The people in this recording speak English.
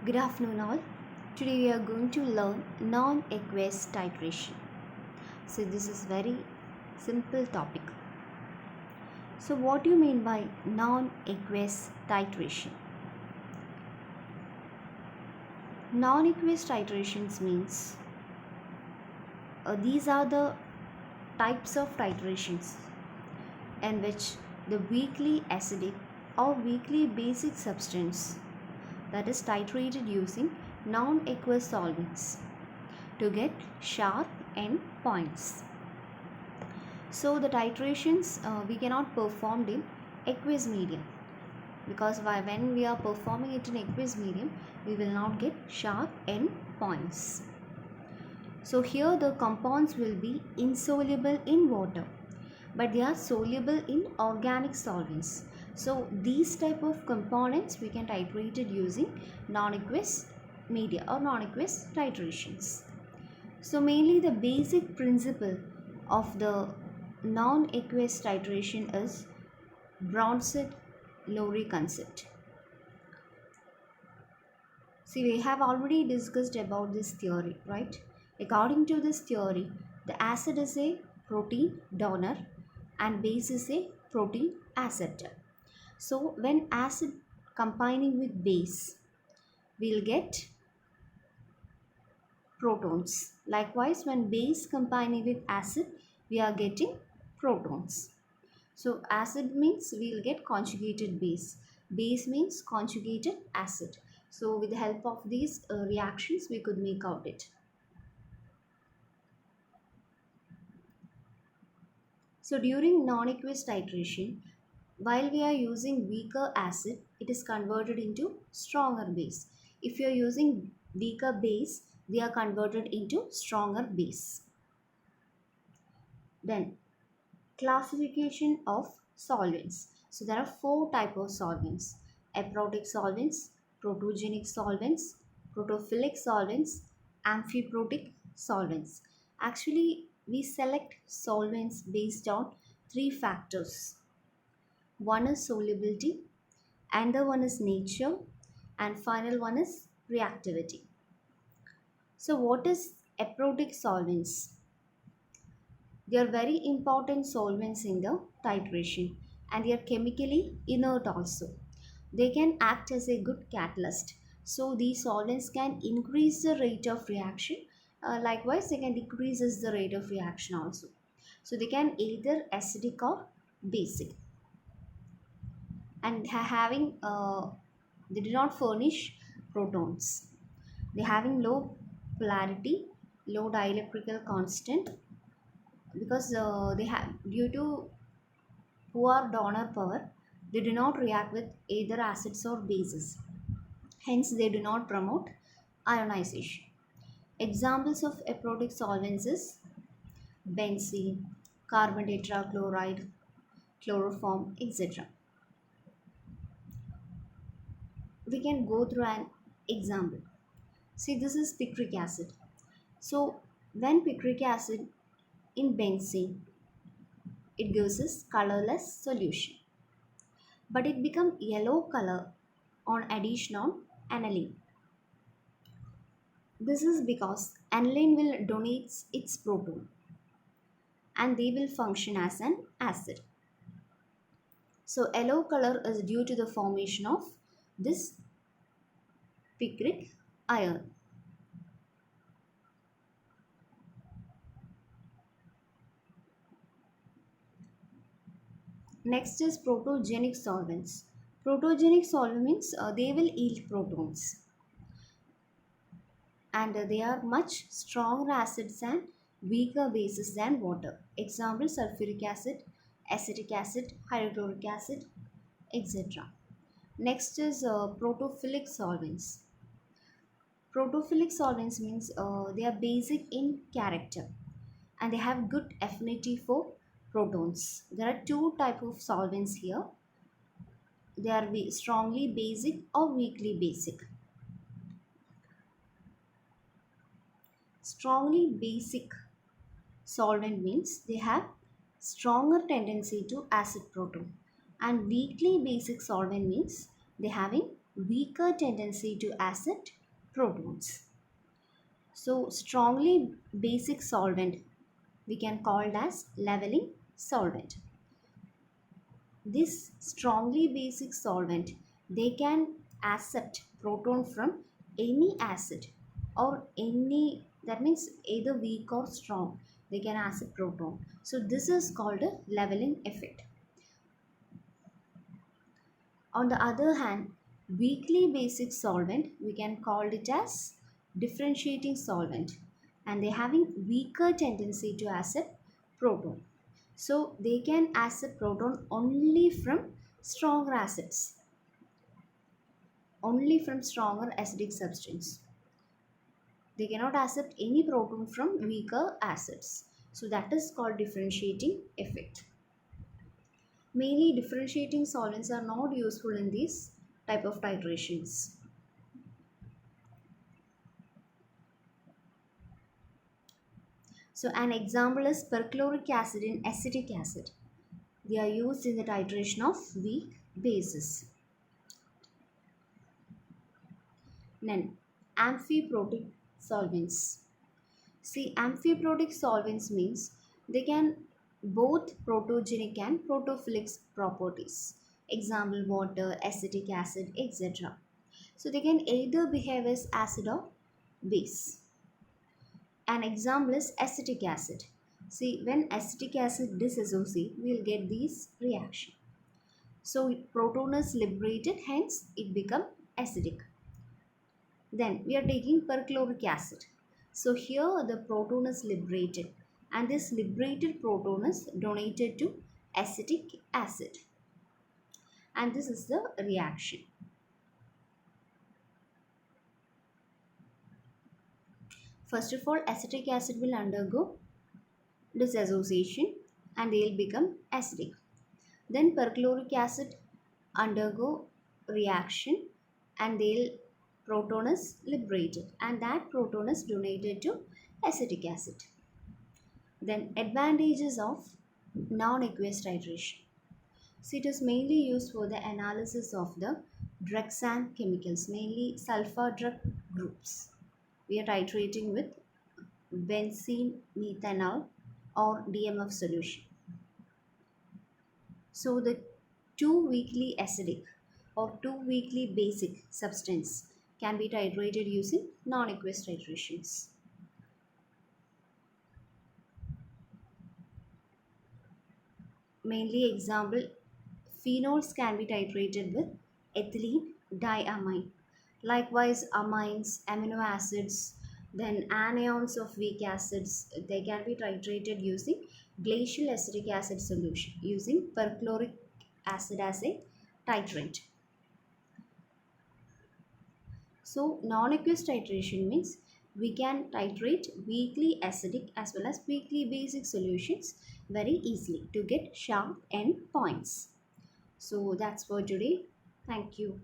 Good afternoon, all. Today we are going to learn non-aqueous titration. So this is very simple topic. So what do you mean by non-aqueous titration? Non-aqueous titrations means these are the types of titrations in which the weakly acidic or weakly basic substance that is titrated using non-aqueous solvents to get sharp end points. So the titrations we cannot perform in aqueous medium because when we are performing it in aqueous medium we will not get sharp end points. So here the compounds will be insoluble in water but they are soluble in organic solvents. So these type of components we can titrate it using non-aqueous media or non-aqueous titrations. So mainly the basic principle of the non-aqueous titration is Bronsted-Lowry concept. See, we have already discussed about this theory, right? According to this theory, the acid is a protein donor and base is a protein acceptor. So when acid combining with base, we'll get protons. Likewise, when base combining with acid, we are getting protons. So acid means we will get conjugated base. Base means conjugated acid. So with the help of these reactions, we could make out it. So during non-aqueous titration, while we are using weaker acid, it is converted into stronger base. If you are using weaker base, they are converted into stronger base. Then classification of solvents. So there are four types of solvents: aprotic solvents, protogenic solvents, protophilic solvents, amphiprotic solvents. Actually, we select solvents based on three factors. One is solubility, another one is nature, and final one is reactivity. So what is aprotic solvents? They are very important solvents in the titration and they are chemically inert also. They can act as a good catalyst. So these solvents can increase the rate of reaction. Likewise, they can decrease the rate of reaction also. So they can either acidic or basic. And they do not furnish protons. They having low polarity, low dielectrical constant because they have due to poor donor power, they do not react with either acids or bases. Hence, they do not promote ionization. Examples of aprotic solvents is benzene, carbon tetrachloride, chloroform, etc. We can go through an example. See, this is picric acid. So, when picric acid in benzene, it gives us colorless solution. But it become yellow color on addition of aniline. This is because aniline will donate its proton and they will function as an acid. So yellow color is due to the formation of this picric ion. Next is protogenic solvents. Protogenic solvent means they will yield protons and they are much stronger acids and weaker bases than water. Example: sulfuric acid, acetic acid, hydrochloric acid, etc. Next is protophilic solvents. Protophilic solvents means they are basic in character and they have good affinity for protons. There are two types of solvents here. They are strongly basic or weakly basic. Strongly basic solvent means they have stronger tendency to acid proton, and weakly basic solvent means they having weaker tendency to accept protons. So strongly basic solvent we can call it as leveling solvent. This strongly basic solvent, they can accept proton from any acid or any, that means either weak or strong, they can accept proton. So this is called a leveling effect. On the other hand, weakly basic solvent, we can call it as differentiating solvent, and they having weaker tendency to accept proton. So they can accept proton only from stronger acids, only from stronger acidic substance. They cannot accept any proton from weaker acids. So that is called differentiating effect. Mainly differentiating solvents are not useful in these type of titrations. So an example is perchloric acid and acetic acid. They are used in the titration of weak bases. Then amphiprotic solvents. See, amphiprotic solvents means they can both protogenic and protophilic properties. Example, water, acetic acid, etc. So they can either behave as acid or base. An example is acetic acid. See, when acetic acid dissociates, we will get these reaction. So proton is liberated, hence it become acidic. Then we are taking perchloric acid. So here the proton is liberated, and this liberated proton is donated to acetic acid, and this is the reaction. First of all, acetic acid will undergo dissociation and they will become acidic. Then perchloric acid undergo reaction and they'll proton is liberated, and that proton is donated to acetic acid. Then advantages of non-aqueous titration. So it is mainly used for the analysis of the drugs and chemicals, mainly sulfur drug groups. We are titrating with benzene methanol or DMF solution. So the two weakly acidic or two weakly basic substance can be titrated using non-aqueous titrations. Mainly example, phenols can be titrated with ethylene diamine. Likewise, amines, amino acids, then anions of weak acids, they can be titrated using glacial acetic acid solution using perchloric acid as a titrant. So non-aqueous titration means we can titrate weakly acidic as well as weakly basic solutions very easily to get sharp end points. So that's for today. Thank you.